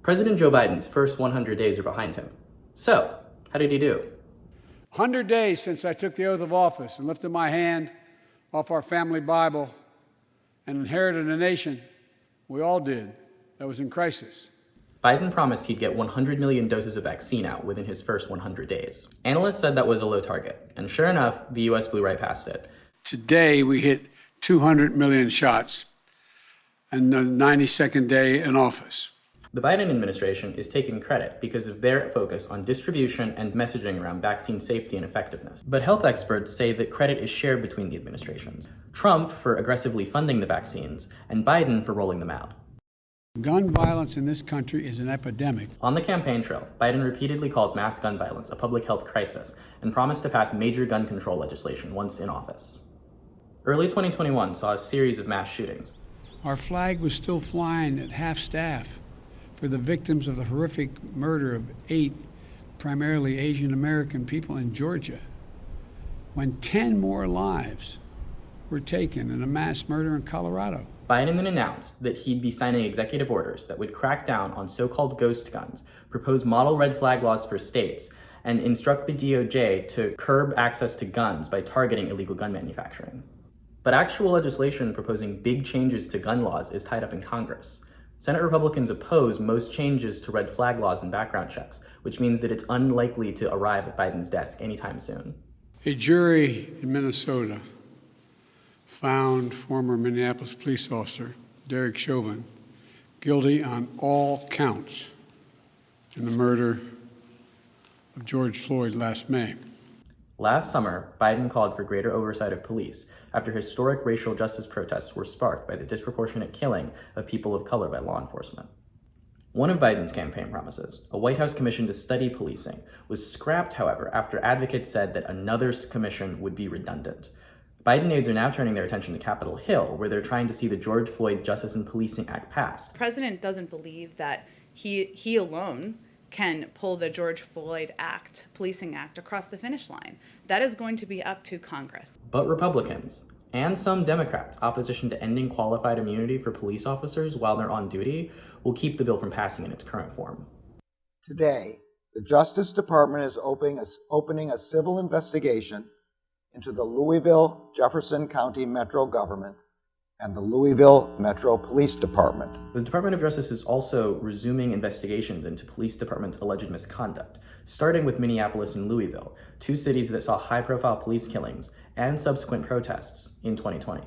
President Joe Biden's first 100 days are behind him. So, how did he do? 100 days since I took the oath of office and lifted my hand off our family Bible and inherited a nation, we all did, that was in crisis. Biden promised he'd get 100 million doses of vaccine out within his first 100 days. Analysts said that was a low target, and sure enough, the US blew right past it. Today, we hit 200 million shots, and the 92nd day in office. The Biden administration is taking credit because of their focus on distribution and messaging around vaccine safety and effectiveness. But health experts say that credit is shared between the administrations. Trump for aggressively funding the vaccines, and Biden for rolling them out. Gun violence in this country is an epidemic. On the campaign trail, Biden repeatedly called mass gun violence a public health crisis and promised to pass major gun control legislation once in office. Early 2021 saw a series of mass shootings. Our flag was still flying at half-staff for the victims of the horrific murder of 8 primarily Asian American people in Georgia, when 10 more lives were taken in a mass murder in Colorado. Biden then announced that he'd be signing executive orders that would crack down on so-called ghost guns, propose model red flag laws for states, and instruct the DOJ to curb access to guns by targeting illegal gun manufacturing. But actual legislation proposing big changes to gun laws is tied up in Congress. Senate Republicans oppose most changes to red flag laws and background checks, which means that it's unlikely to arrive at Biden's desk anytime soon. A jury in Minnesota found former Minneapolis police officer Derek Chauvin guilty on all counts in the murder of George Floyd last May. Last summer, Biden called for greater oversight of police after historic racial justice protests were sparked by the disproportionate killing of people of color by law enforcement. One of Biden's campaign promises, a White House commission to study policing, was scrapped, however, after advocates said that another commission would be redundant. Biden aides are now turning their attention to Capitol Hill, where they're trying to see the George Floyd Justice and Policing Act passed. The president doesn't believe that he alone can pull the George Floyd Act, Policing Act, across the finish line. That is going to be up to Congress. But Republicans, and some Democrats' opposition to ending qualified immunity for police officers while they're on duty, will keep the bill from passing in its current form. Today, the Justice Department is opening a civil investigation into the Louisville-Jefferson County Metro Government and the Louisville Metro Police Department. The Department of Justice is also resuming investigations into police departments' alleged misconduct, starting with Minneapolis and Louisville, 2 cities that saw high-profile police killings and subsequent protests in 2020.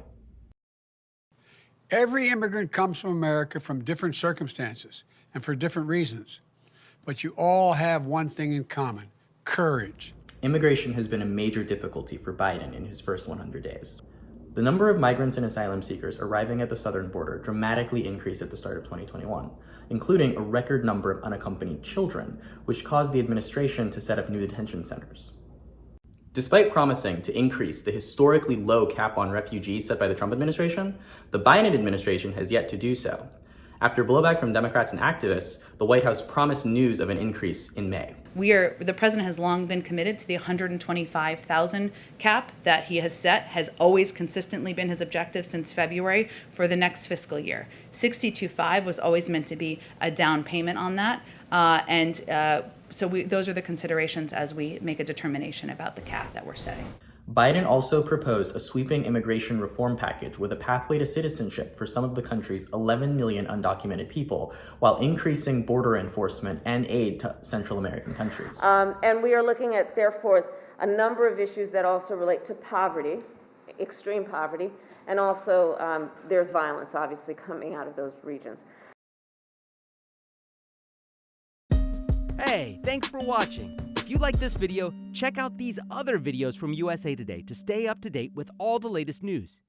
Every immigrant comes from America from different circumstances and for different reasons, but you all have one thing in common: courage. Immigration has been a major difficulty for Biden in his first 100 days. The number of migrants and asylum seekers arriving at the southern border dramatically increased at the start of 2021, including a record number of unaccompanied children, which caused the administration to set up new detention centers. Despite promising to increase the historically low cap on refugees set by the Trump administration, the Biden administration has yet to do so. After blowback from Democrats and activists, the White House promised news of an increase in May. The president has long been committed to the 125,000 cap that he has set, has always consistently been his objective since February for the next fiscal year. 62.5 was always meant to be a down payment on that, so those are the considerations as we make a determination about the cap that we're setting. Biden also proposed a sweeping immigration reform package with a pathway to citizenship for some of the country's 11 million undocumented people, while increasing border enforcement and aid to Central American countries. And we are looking at, therefore, a number of issues that also relate to poverty, extreme poverty, and also there's violence, obviously, coming out of those regions. Hey, thanks for watching. If you like this video, check out these other videos from USA Today to stay up to date with all the latest news.